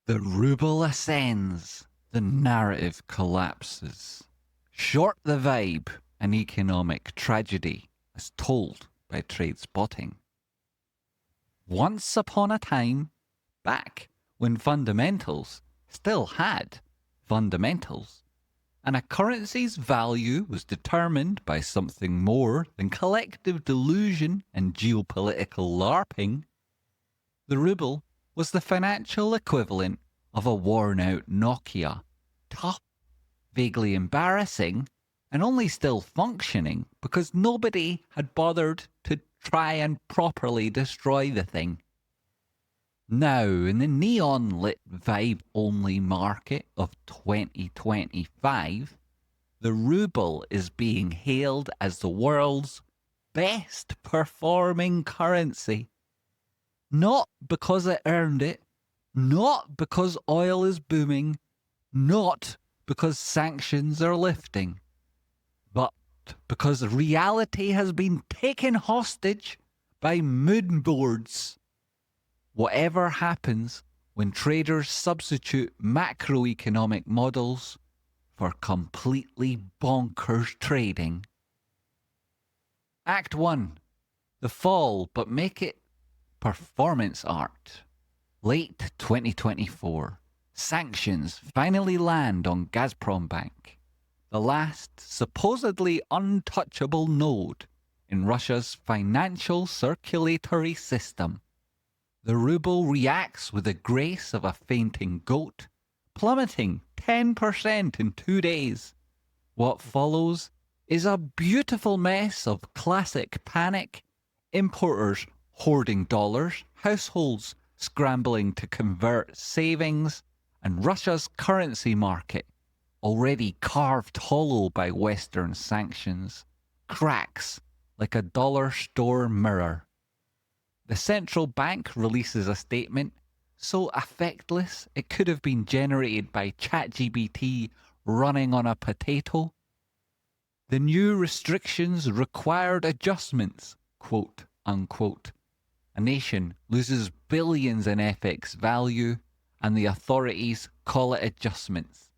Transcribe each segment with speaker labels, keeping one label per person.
Speaker 1: The ruble ascends, the narrative collapses. Short the vibe, an economic tragedy as told by trade spotting. Once upon a time, back when fundamentals still had fundamentals, and a currency's value was determined by something more than collective delusion and geopolitical LARPing, the ruble was the financial equivalent of a worn-out Nokia. Tough, vaguely embarrassing, and only still functioning because nobody had bothered to try and properly destroy the thing. Now, in the neon-lit vibe-only market of 2025, the ruble is being hailed as the world's best performing currency. Not because it earned it, not because oil is booming, not because sanctions are lifting, but because reality has been taken hostage by mood boards. Whatever happens when traders substitute macroeconomic models for completely bonkers trading. Act 1. The fall, but make it performance art. Late 2024. Sanctions finally land on Gazprom Bank, the last supposedly untouchable node in Russia's financial circulatory system. The ruble reacts with the grace of a fainting goat, plummeting 10% in 2 days. What follows is a beautiful mess of classic panic, importers hoarding dollars, households scrambling to convert savings, and Russia's currency market, already carved hollow by Western sanctions, cracks like a dollar store mirror. The central bank releases a statement so affectless it could have been generated by ChatGPT running on a potato. The new restrictions required adjustments, quote unquote. A nation loses billions in FX value and the authorities call it adjustments.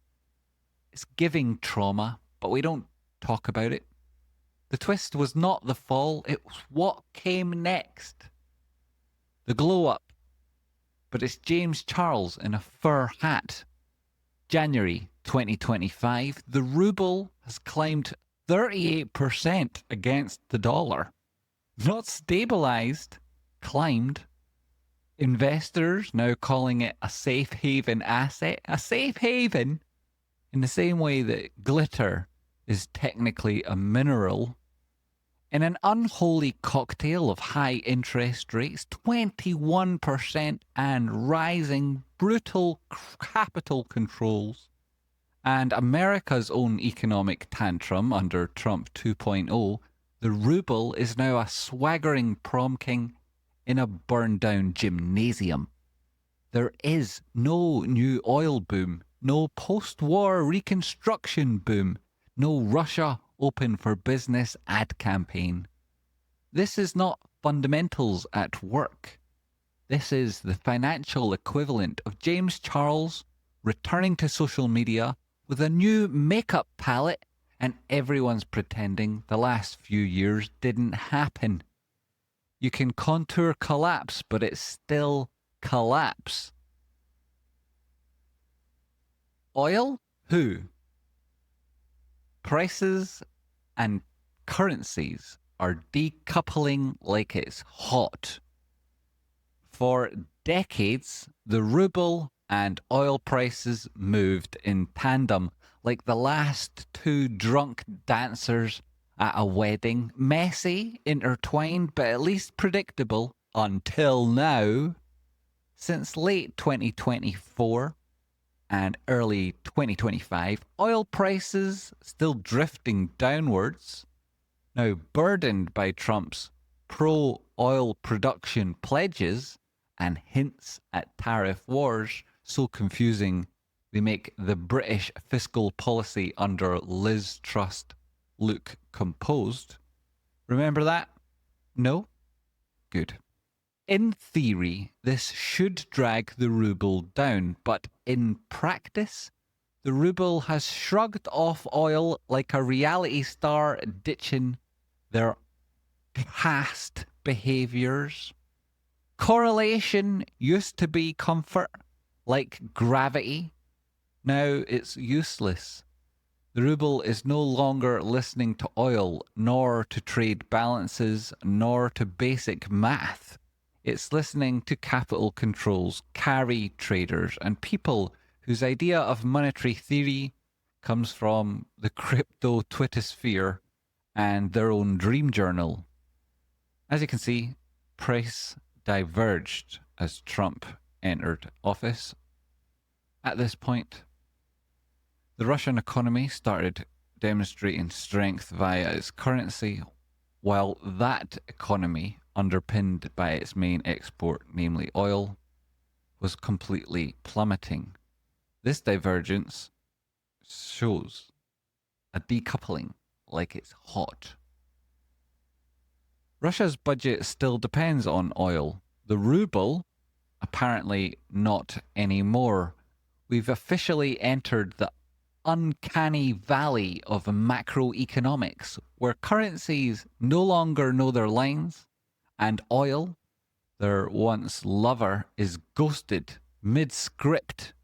Speaker 1: It's giving trauma, but we don't talk about it. The twist was not the fall, it was what came next. The glow up. But it's James Charles in a fur hat. January 2025, the ruble has climbed 38% against the dollar. Not stabilized, climbed. Investors now calling it a safe haven asset. A safe haven? In the same way that glitter is technically a mineral. In an unholy cocktail of high interest rates, 21% and rising, brutal capital controls, and America's own economic tantrum under Trump 2.0, the ruble is now a swaggering prom king in a burned down gymnasium. There is no new oil boom, no post-war reconstruction boom, no Russia open for business ad campaign. This is not fundamentals at work. This is the financial equivalent of James Charles returning to social media with a new makeup palette, and everyone's pretending the last few years didn't happen. You can contour collapse, but it's still collapse. Oil? Who? Prices and currencies are decoupling like it's hot. For decades, the ruble and oil prices moved in tandem like the last two drunk dancers at a wedding. Messy, intertwined, but at least predictable until now. Since late 2024 and early 2025, oil prices still drifting downwards, now burdened by Trump's pro-oil production pledges and hints at tariff wars, so confusing they make the British fiscal policy under Liz Truss look composed. Remember that? No? Good. In theory, this should drag the ruble down, but in practice, the ruble has shrugged off oil like a reality star ditching their past behaviors. Correlation used to be comfort, like gravity. Now it's useless. The ruble is no longer listening to oil, nor to trade balances, nor to basic math. It's listening to capital controls, carry traders, and people whose idea of monetary theory comes from the crypto Twittersphere and their own dream journal. As you can see, price diverged as Trump entered office. At this point, the Russian economy started demonstrating strength via its currency, while that economy, underpinned by its main export, namely oil, was completely plummeting. This divergence shows a decoupling like it's hot. Russia's budget still depends on oil. The ruble, apparently not anymore. We've officially entered the uncanny valley of macroeconomics, where currencies no longer know their lines, and oil, their once lover, is ghosted mid-script.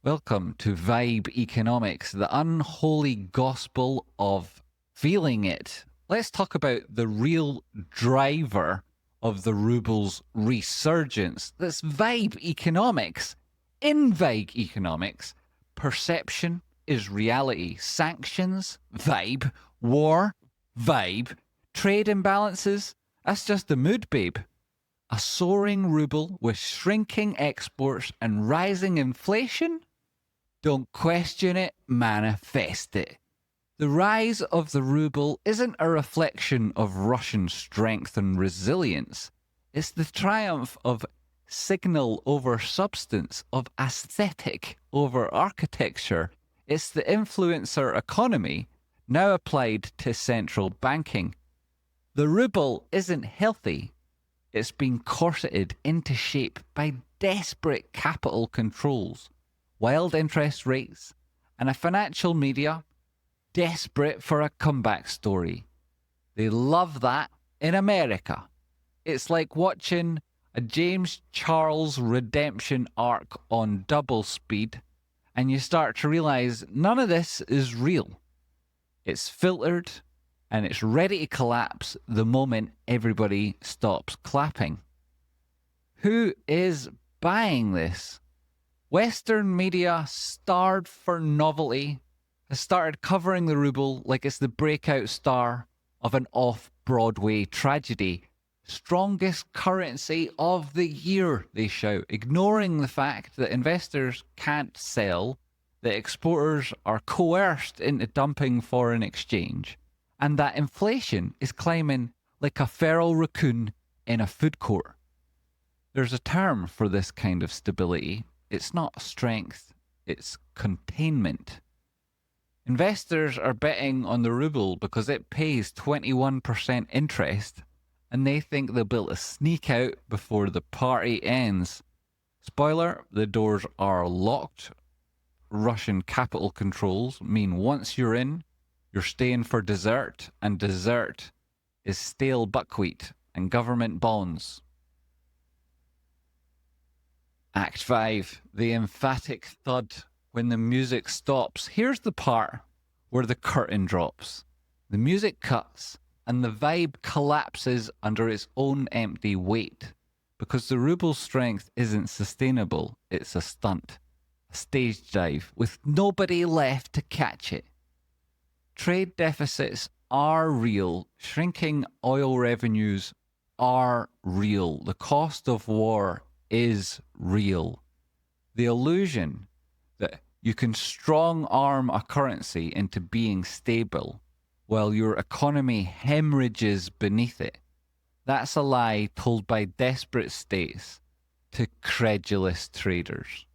Speaker 1: Welcome to Vibe Economics, the unholy gospel of feeling it. Let's talk about the real driver of the ruble's resurgence. This Vibe Economics. In Vibe Economics, perception is reality. Sanctions, vibe. War, vibe. Trade imbalances, that's just the mood, babe. A soaring ruble with shrinking exports and rising inflation? Don't question it, manifest it. The rise of the ruble isn't a reflection of Russian strength and resilience. It's the triumph of signal over substance, of aesthetic over architecture. It's the influencer economy now applied to central banking. The ruble isn't healthy. It's been corseted into shape by desperate capital controls, wild interest rates, and a financial media desperate for a comeback story. They love that in America. It's like watching a James Charles redemption arc on double speed, and you start to realize none of this is real. It's filtered, and it's ready to collapse the moment everybody stops clapping. Who is buying this? Western media, starved for novelty, has started covering the ruble like it's the breakout star of an off-Broadway tragedy. Strongest currency of the year, they shout, ignoring the fact that investors can't sell, that exporters are coerced into dumping foreign exchange, and that inflation is climbing like a feral raccoon in a food court. There's a term for this kind of stability. It's not strength, it's containment. Investors are betting on the ruble because it pays 21% interest, and they think they'll be able to sneak out before the party ends. Spoiler, the doors are locked. Russian capital controls mean once you're in, you're staying for dessert, and dessert is stale buckwheat and government bonds. Act 5, the emphatic thud when the music stops. Here's the part where the curtain drops. The music cuts and the vibe collapses under its own empty weight, because the ruble's strength isn't sustainable. It's a stunt, a stage dive with nobody left to catch it. Trade deficits are real. Shrinking oil revenues are real. The cost of war is real. The illusion that you can strong arm a currency into being stable while your economy hemorrhages beneath it, that's a lie told by desperate states to credulous traders.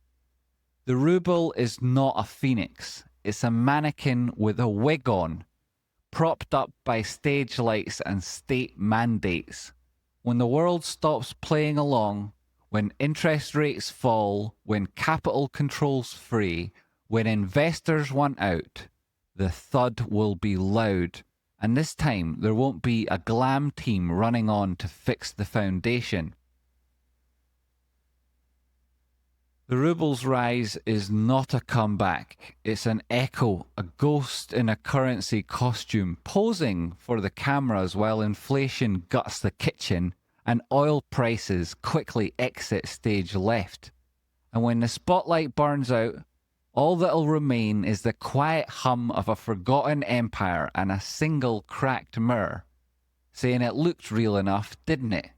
Speaker 1: The ruble is not a phoenix. It's a mannequin with a wig on, propped up by stage lights and state mandates. when the world stops playing along, when interest rates fall, when capital controls free, when investors want out, the thud will be loud. And this time, there won't be a glam team running on to fix the foundation. The ruble's rise is not a comeback. It's an echo, a ghost in a currency costume, posing for the cameras while inflation guts the kitchen and oil prices quickly exit stage left. And when the spotlight burns out, all that'll remain is the quiet hum of a forgotten empire and a single cracked mirror, saying it looked real enough, didn't it?